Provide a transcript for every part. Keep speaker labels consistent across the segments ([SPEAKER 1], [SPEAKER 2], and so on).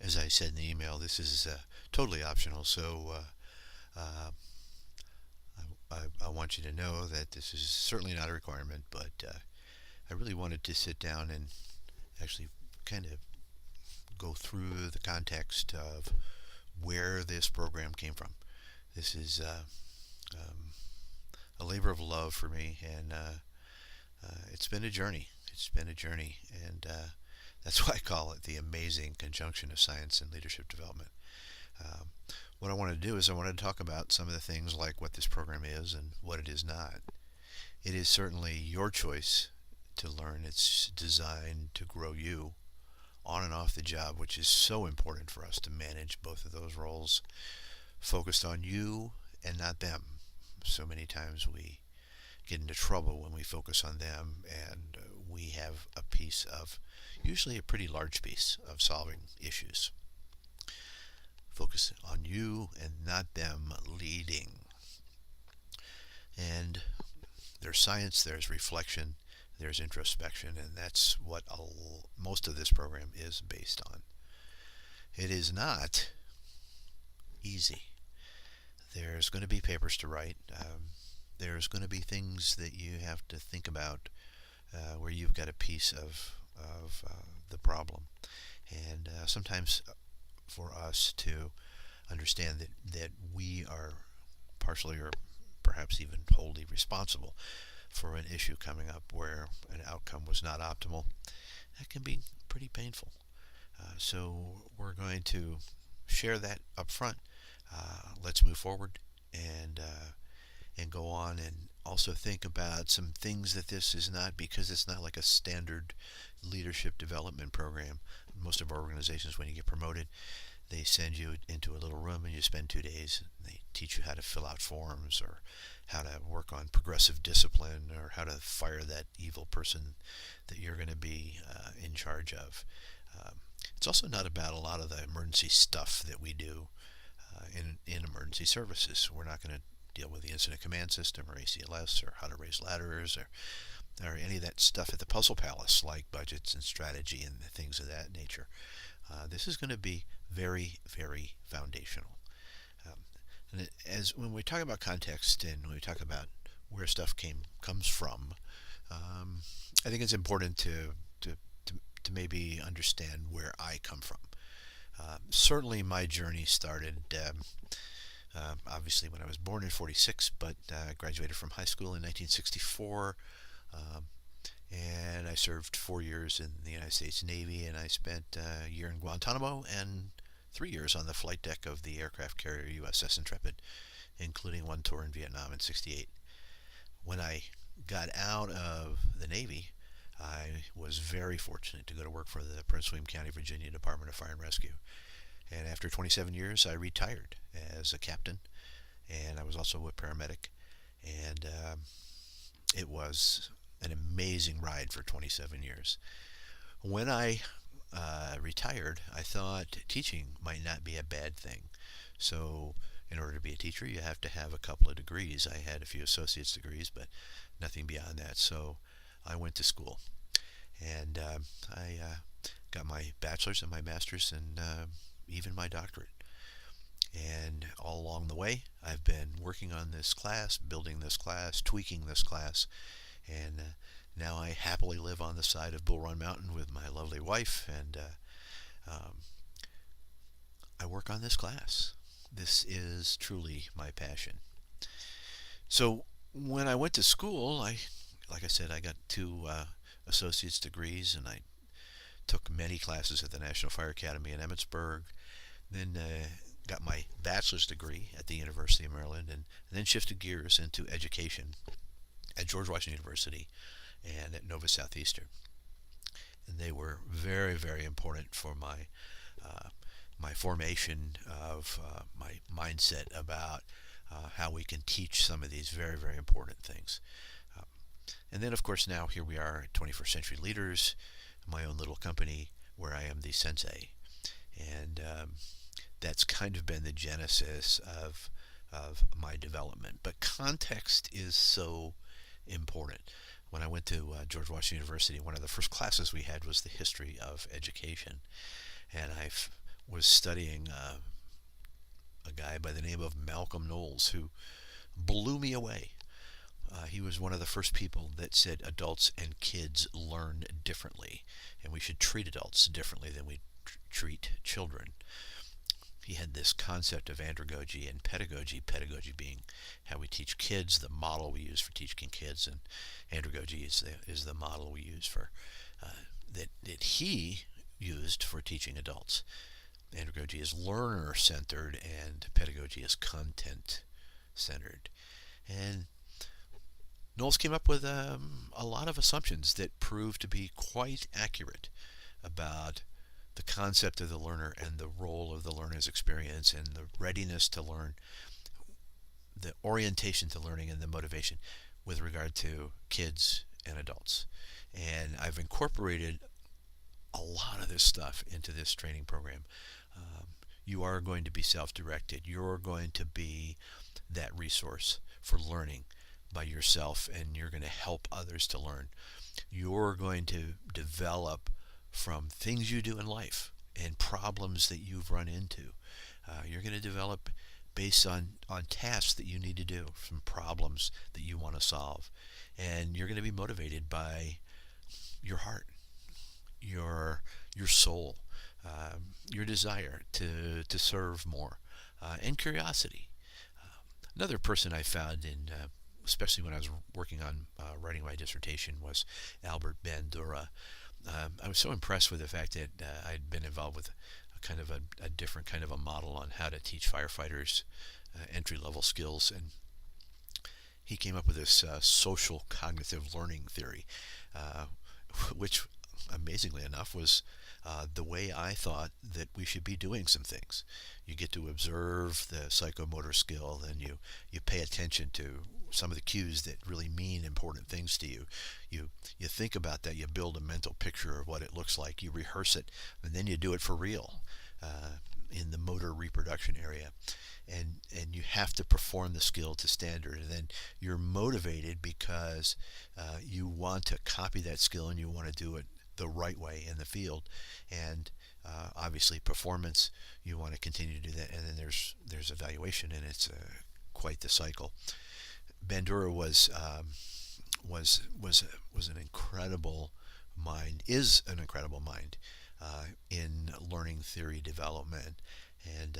[SPEAKER 1] As I said in the email, this is totally optional, so I want you to know that this is certainly not a requirement, but I really wanted to sit down and actually kind of go through the context of where this program came from. This is um, a labor of love for me, and it's been a journey. It's been a journey, and that's why I call it the amazing conjunction of science and leadership development. Um, what I want to do is I want to talk about some of the things like what this program is and what it is not. It is certainly your choice to learn. It's designed to grow you on and off the job, which is so important for us to manage both of those roles, focused on you and not them. So many times we get into trouble when we focus on them, and we have a piece of, usually a pretty large piece, of solving issues. Focus on you and not them leading. And there's science, there's reflection, there's introspection, and that's what most of this program is based on. It is not easy. There's going to be papers to write. There's going to be things that you have to think about where you've got a piece of the problem. And sometimes for us to understand that we are partially or perhaps even wholly responsible for an issue coming up where an outcome was not optimal, that can be pretty painful. So we're going to share that up front. Let's move forward and go on, and also think about some things that this is not, because it's not like a standard leadership development program. Most of our organizations, when you get promoted, they send you into a little room and you spend 2 days. And they teach you how to fill out forms, or how to work on progressive discipline, or how to fire that evil person that you're going to be in charge of. It's also not about a lot of the emergency stuff that we do in emergency services. We're not going to deal with the incident command system or ACLS or how to raise ladders or any of that stuff at the puzzle palace, like budgets and strategy and things of that nature. This is going to be very, very foundational. Um, and as when we talk about context and when we talk about where stuff comes from, um, I think it's important to maybe understand where I come from. Certainly, my journey started obviously when I was born in '46, but graduated from high school in 1964. Um, and I served 4 years in the United States Navy, and I spent a year in Guantanamo and 3 years on the flight deck of the aircraft carrier USS Intrepid, including one tour in Vietnam in '68. When I got out of the Navy, I was very fortunate to go to work for the Prince William County, Virginia Department of Fire and Rescue. And after 27 years, I retired as a captain, and I was also a paramedic. And it was an amazing ride for 27 years. When I retired, I thought teaching might not be a bad thing. So, in order to be a teacher, you have to have a couple of degrees. I had a few associate's degrees, but nothing beyond that. So, I went to school, and I got my bachelor's and my master's, and even my doctorate. And all along the way, I've been working on this class, building this class, tweaking this class, and now I happily live on the side of Bull Run Mountain with my lovely wife, and um, I work on this class. This is truly my passion. So when I went to school, like I said, I got two associate's degrees, and I took many classes at the National Fire Academy in Emmitsburg. Then got my bachelor's degree at the University of Maryland, and then shifted gears into education at George Washington University and at Nova Southeastern. And they were very, very important for uh, my formation of my mindset about how we can teach some of these very, very important things. Um, and then, of course, now here we are at 21st Century Leaders, my own little company where I am the sensei. And that's kind of been the genesis of my development. But context is so important. When I went to George Washington University, one of the first classes we had was the history of education, and was studying a guy by the name of Malcolm Knowles, who blew me away. He was one of the first people that said adults and kids learn differently, and we should treat adults differently than we treat children. He had this concept of andragogy and pedagogy being how we teach kids, the model we use for teaching kids, and andragogy is the model we use for that he used for teaching adults. Andragogy is learner centered, and pedagogy is content centered. And Knowles came up with a lot of assumptions that proved to be quite accurate about the concept of the learner and the role of the learner's experience and the readiness to learn, the orientation to learning and the motivation with regard to kids and adults. And I've incorporated a lot of this stuff into this training program. You are going to be self-directed. You're going to be that resource for learning by yourself, and you're going to help others to learn. You're going to develop from things you do in life and problems that you've run into. You're going to develop based on tasks that you need to do, from problems that you want to solve. And you're going to be motivated by your heart, your soul, your desire to serve more, and curiosity. Another person I found especially when I was working on writing my dissertation, was Albert Bandura. I was so impressed with the fact that I'd been involved with a different kind of a model on how to teach firefighters entry-level skills, and he came up with this social cognitive learning theory, which, amazingly enough, was the way I thought that we should be doing some things. You get to observe the psychomotor skill, then you pay attention to some of the cues that really mean important things to you. You think about that, you build a mental picture of what it looks like, you rehearse it, and then you do it for real in the motor reproduction area. And you have to perform the skill to standard, and then you're motivated because you want to copy that skill and you want to do it the right way in the field. And obviously performance, you want to continue to do that, and then there's evaluation, and it's quite the cycle. Bandura was an incredible mind, is an incredible mind in learning theory development, and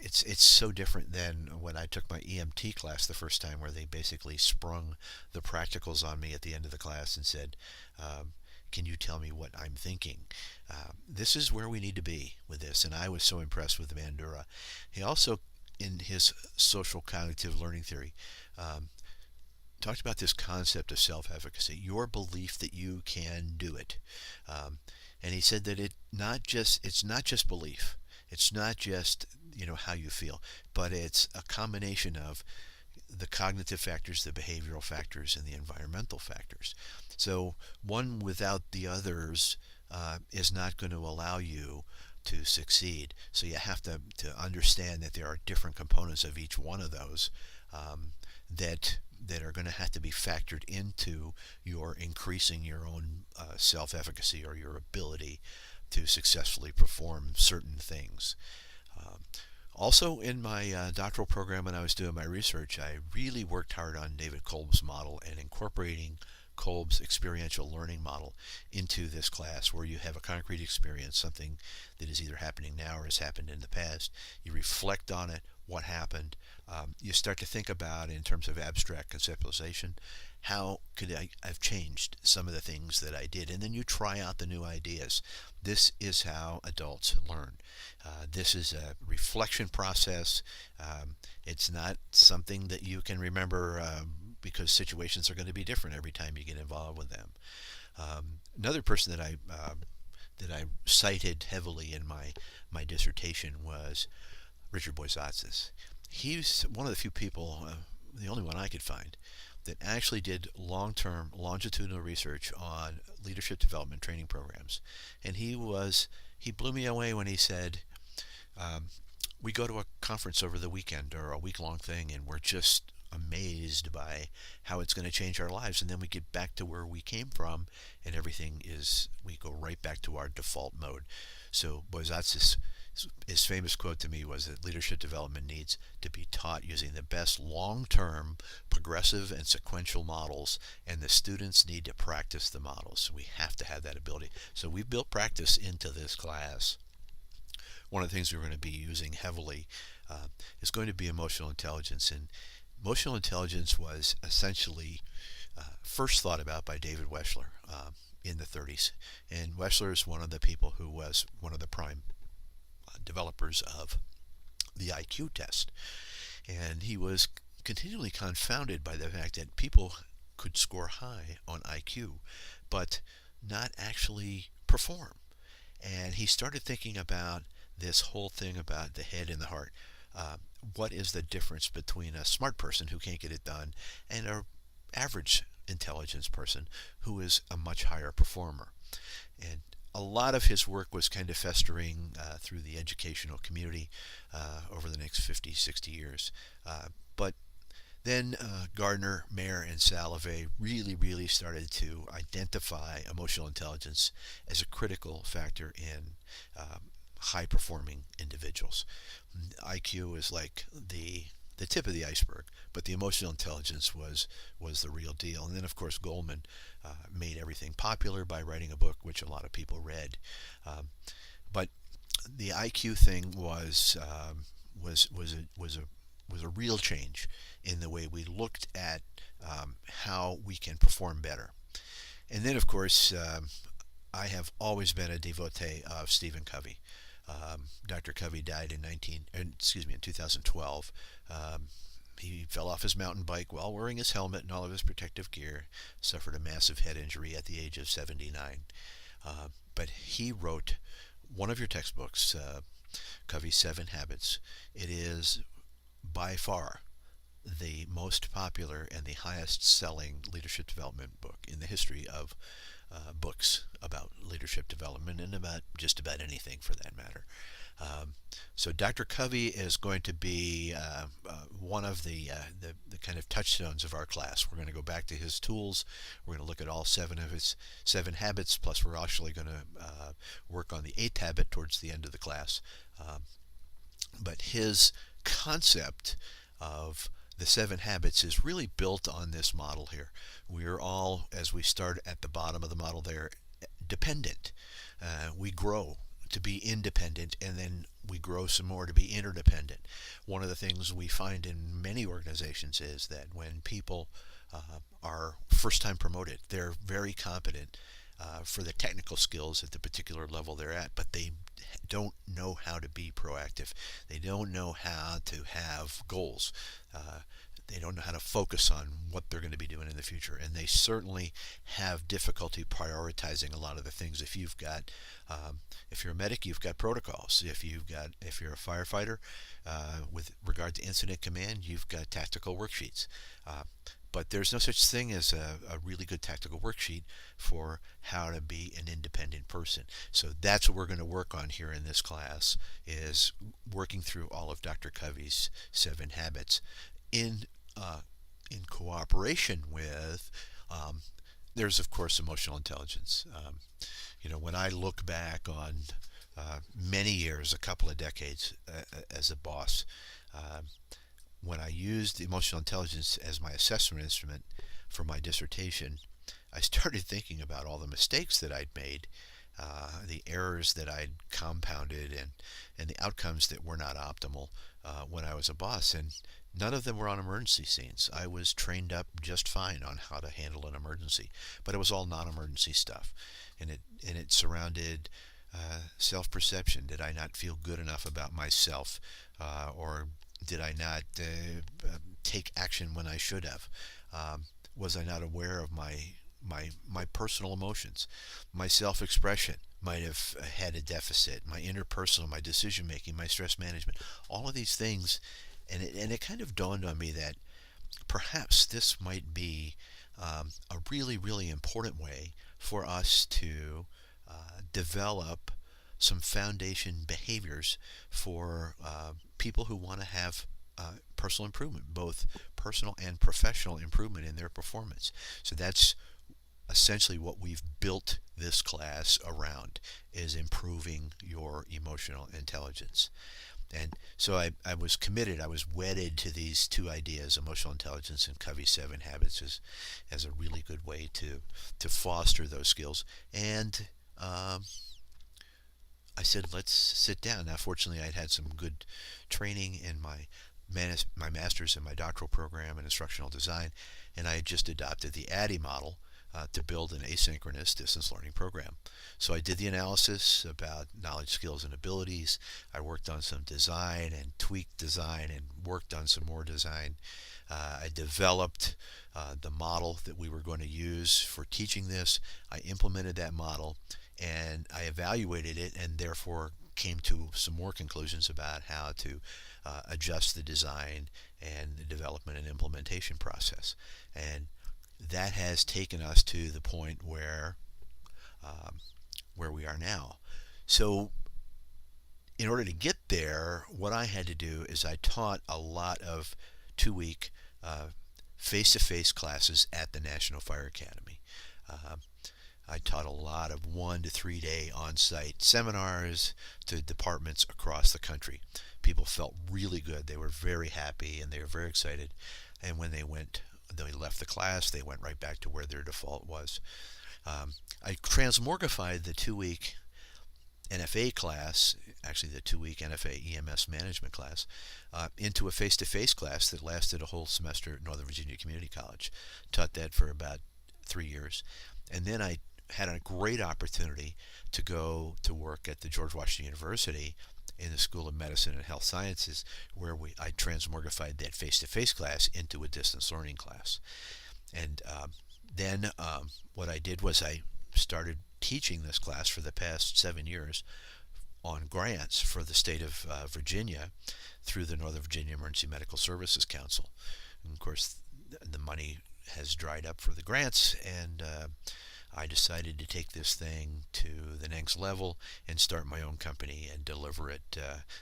[SPEAKER 1] it's so different than when I took my EMT class the first time, where they basically sprung the practicals on me at the end of the class and said, can you tell me what I'm thinking? This is where we need to be with this, and I was so impressed with Bandura. He also, in his social cognitive learning theory, talked about this concept of self-efficacy, your belief that you can do it. And he said that it's not just belief. It's not just how you feel, but it's a combination of the cognitive factors, the behavioral factors, and the environmental factors. So one without the others is not going to allow you to succeed. So you have to understand that there are different components of each one of those that are going to have to be factored into your increasing your own self-efficacy, or your ability to successfully perform certain things. Also, in my doctoral program, when I was doing my research, I really worked hard on David Kolb's model and incorporating Kolb's experiential learning model into this class, where you have a concrete experience, something that is either happening now or has happened in the past. You reflect on it, what happened. You start to think about, in terms of abstract conceptualization, how could I've changed some of the things that I did, and then you try out the new ideas. This is how adults learn. This is a reflection process. It's not something that you can remember because situations are going to be different every time you get involved with them. Another person that I cited heavily in my dissertation was Richard Boyatzis. He's one of the few people, the only one I could find, that actually did long-term longitudinal research on leadership development training programs. And he blew me away when he said, we go to a conference over the weekend, or a week-long thing, and we're just amazed by how it's going to change our lives. And then we get back to where we came from, and we go right back to our default mode. So Bozatz's his famous quote to me was that leadership development needs to be taught using the best long-term progressive and sequential models, and the students need to practice the models. So we have to have that ability. So we've built practice into this class. One of the things we're going to be using heavily is going to be emotional intelligence. And emotional intelligence was essentially first thought about by David Wechsler in the 30s. And Wechsler is one of the people who was one of the prime developers of the IQ test. And he was continually confounded by the fact that people could score high on IQ, but not actually perform. And he started thinking about this whole thing about the head and the heart. What is the difference between a smart person who can't get it done and an average intelligence person who is a much higher performer? And a lot of his work was kind of festering through the educational community over the next 50, 60 years. But then Gardner, Mayer, and Salovey really started to identify emotional intelligence as a critical factor in high-performing individuals. IQ is like the tip of the iceberg, but the emotional intelligence was the real deal. And then, of course, Goleman made everything popular by writing a book which a lot of people read. But the IQ thing was a real change in the way we looked at how we can perform better. And then, of course, I have always been a devotee of Stephen Covey. Dr. Covey died in 2012. He fell off his mountain bike while wearing his helmet and all of his protective gear, suffered a massive head injury at the age of 79. But he wrote one of your textbooks, Covey's 7 Habits. It is by far the most popular and the highest selling leadership development book in the history of books about leadership development, and about just about anything for that matter. So Dr. Covey is going to be one of the kind of touchstones of our class. We're going to go back to his tools. We're going to look at all 7 of his 7 habits, plus we're actually going to work on the 8th habit towards the end of the class. But his concept of the 7 habits is really built on this model here. We are all, as we start at the bottom of the model there, dependent. We grow to be independent, and then we grow some more to be interdependent. One of the things we find in many organizations is that when people are first time promoted, they're very competent for the technical skills at the particular level they're at, but they don't know how to be proactive. They don't know how to have goals. They don't know how to focus on what they're going to be doing in the future, and they certainly have difficulty prioritizing a lot of the things. If you're a medic, you've got protocols. If you're a firefighter, with regard to incident command, you've got tactical worksheets. But there's no such thing as a really good tactical worksheet for how to be an independent person. So that's what we're going to work on here in this class, is working through all of Dr. Covey's 7 habits in cooperation with, there's of course emotional intelligence. When I look back on many years, a couple of decades as a boss, when I used emotional intelligence as my assessment instrument for my dissertation, I started thinking about all the mistakes that I'd made, the errors that I'd compounded, and the outcomes that were not optimal when I was a boss. And none of them were on emergency scenes. I was trained up just fine on how to handle an emergency, but it was all non-emergency stuff, and it surrounded self-perception. Did I not feel good enough about myself, or did I not take action when I should have? Was I not aware of my personal emotions? My self-expression might have had a deficit. My interpersonal, my decision making, my stress management, all of these things. And it kind of dawned on me that perhaps this might be a really important way for us to develop some foundation behaviors for people who want to have personal improvement, both personal and professional improvement in their performance. So that's essentially what we've built this class around, is improving your emotional intelligence. And so I was committed, I was wedded to these two ideas, emotional intelligence and Covey's 7 Habits, as a really good way to foster those skills. And I said, let's sit down. Now, fortunately, I'd had some good training in my master's and my doctoral program in instructional design, and I had just adopted the ADDIE model to build an asynchronous distance learning program. So I did the analysis about knowledge, skills, and abilities. I worked on some design and tweaked design and worked on some more design. I developed the model that we were going to use for teaching this. I implemented that model and I evaluated it, and therefore came to some more conclusions about how to adjust the design and the development and implementation process. And that has taken us to the point where we are now. So in order to get there, what I had to do is I taught a lot of 2-week face-to-face classes at the National Fire Academy. I taught a lot of 1 to 3 day on-site seminars to departments across the country. People felt really good. They were very happy and they were very excited. And when they left the class, they went right back to where their default was. I transmorgified the 2-week NFA class, actually the 2-week NFA EMS management class, into a face-to-face class that lasted a whole semester at Northern Virginia Community College. Taught that for about 3 years. And then I had a great opportunity to go to work at the George Washington University in the School of Medicine and Health Sciences, where I transmorgified that face-to-face class into a distance learning class. And then what I did was I started teaching this class for the past 7 years on grants for the state of Virginia through the Northern Virginia Emergency Medical Services Council. And of course, the money has dried up for the grants, and I decided to take this thing to the next level and start my own company and deliver it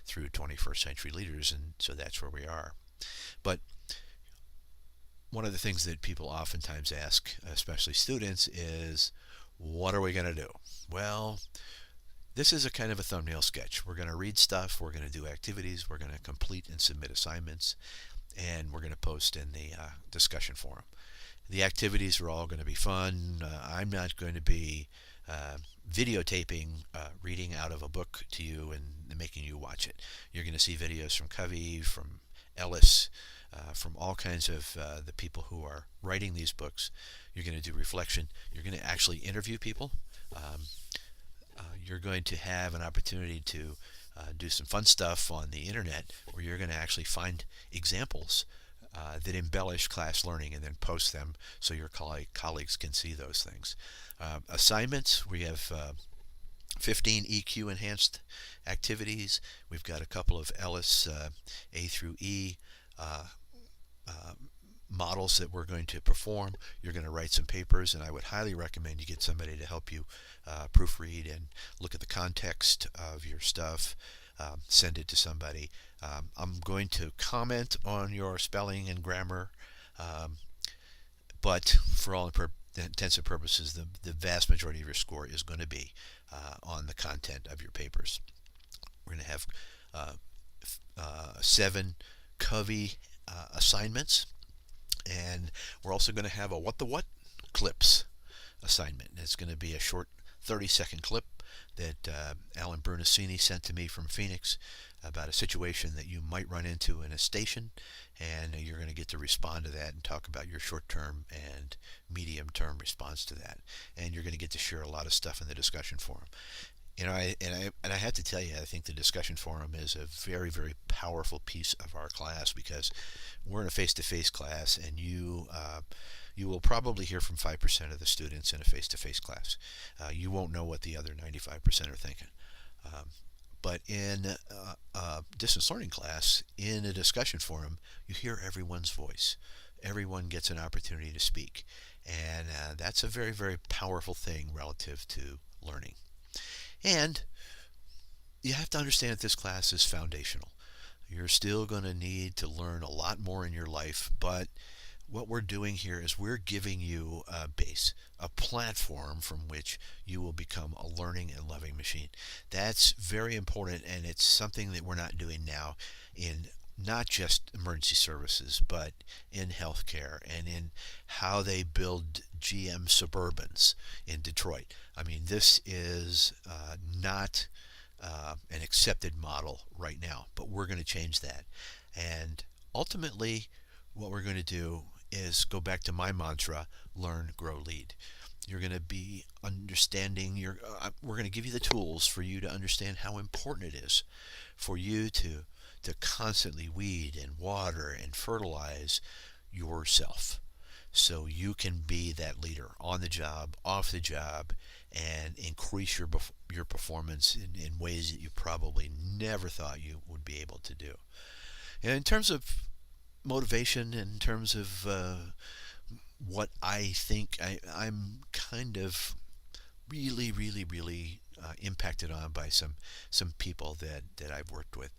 [SPEAKER 1] through 21st Century Leaders, and so that's where we are. But one of the things that people oftentimes ask, especially students, is what are we going to do? Well, this is a kind of a thumbnail sketch. We're going to read stuff, we're going to do activities, we're going to complete and submit assignments, and we're going to post in the discussion forum. The activities are all going to be fun. I'm not going to be videotaping reading out of a book to you and making you watch it. You're going to see videos from Covey, from Ellis, from all kinds of the people who are writing these books. You're going to do reflection. You're going to actually interview people. You're going to have an opportunity to do some fun stuff on the internet where you're going to actually find examples that embellish class learning and then post them so your colleagues can see those things. Assignments, we have 15 EQ enhanced activities. We've got a couple of Ellis A through E models that we're going to perform. You're going to write some papers, and I would highly recommend you get somebody to help you proofread and look at the context of your stuff. Send it to somebody. I'm going to comment on your spelling and grammar, but for all intents and purposes, the vast majority of your score is going to be on the content of your papers. We're going to have 7 Covey assignments, and we're also going to have a What the What clips assignment. It's going to be a short 30-second clip that Alan Bernasini sent to me from Phoenix about a situation that you might run into in a station, and you're going to get to respond to that and talk about your short-term and medium-term response to that. And you're going to get to share a lot of stuff in the discussion forum. I have to tell you, I think the discussion forum is a very, very powerful piece of our class, because we're in a face-to-face class, and you will probably hear from 5% of the students in a face-to-face class. You won't know what the other 95% are thinking. But in a distance learning class, in a discussion forum, you hear everyone's voice. Everyone gets an opportunity to speak. And that's a very, very powerful thing relative to learning. And you have to understand that this class is foundational. You're still going to need to learn a lot more in your life, but what we're doing here is we're giving you a base, a platform from which you will become a learning and loving machine. That's very important, and it's something that we're not doing now in not just emergency services, but in healthcare and in how they build GM Suburbans in Detroit. I mean, this is not an accepted model right now, but we're going to change that. And ultimately, what we're going to do is go back to my mantra: learn, grow, lead. You're going to be understanding we're going to give you the tools for you to understand how important it is for you to constantly weed and water and fertilize yourself so you can be that leader on the job, off the job, and increase your performance in ways that you probably never thought you would be able to do. And in terms of motivation, in terms of what I think, I'm kind of really impacted on by some people that I've worked with.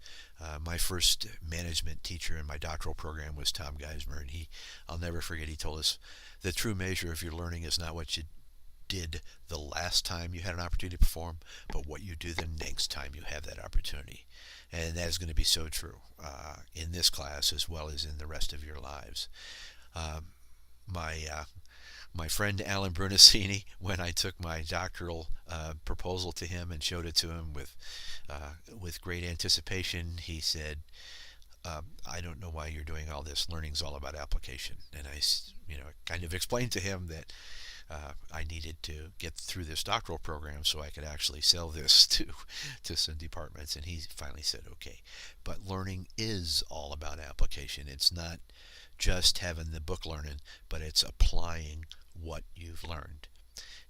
[SPEAKER 1] My first management teacher in my doctoral program was Tom Geismer, and I'll never forget, he told us the true measure of your learning is not what you did the last time you had an opportunity to perform, but what you do the next time you have that opportunity. And that is going to be so true in this class as well as in the rest of your lives. Um, my my friend Alan Brunacini, when I took my doctoral proposal to him and showed it to him with great anticipation, he said, "I don't know why you're doing all this. Learning's all about application." And I, kind of explained to him that I needed to get through this doctoral program so I could actually sell this to some departments. And he finally said, "Okay, but learning is all about application. It's not just having the book learning, but it's applying what you've learned."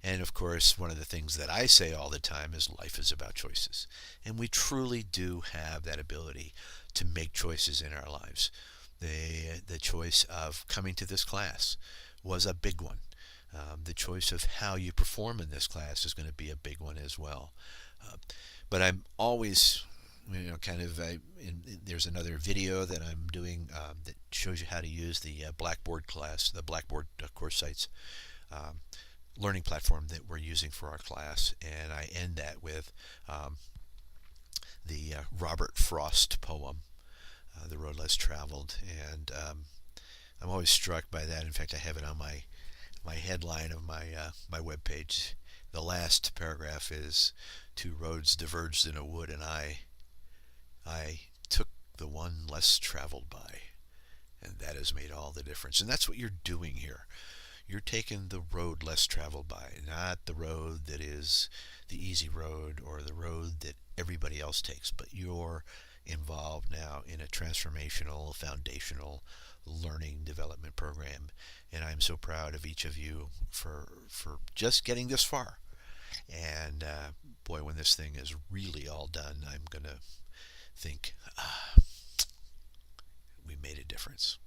[SPEAKER 1] And of course, one of the things that I say all the time is life is about choices. And we truly do have that ability to make choices in our lives. The choice of coming to this class was a big one. The choice of how you perform in this class is going to be a big one as well. Uh, but I'm always, there's another video that I'm doing that shows you how to use the Blackboard class, the Blackboard course sites um, learning platform that we're using for our class. And I end that with the Robert Frost poem, The Road Less Traveled. And I'm always struck by that. In fact, I have it on my headline of my webpage. The last paragraph is, "Two roads diverged in a wood, and I took the one less traveled by, and that has made all the difference." And that's what you're doing here. You're taking the road less traveled by, not the road that is the easy road or the road that everybody else takes, but you're involved now in a transformational, foundational learning development program. And I'm so proud of each of you for just getting this far. And boy, when this thing is really all done, I'm going to think, we made a difference.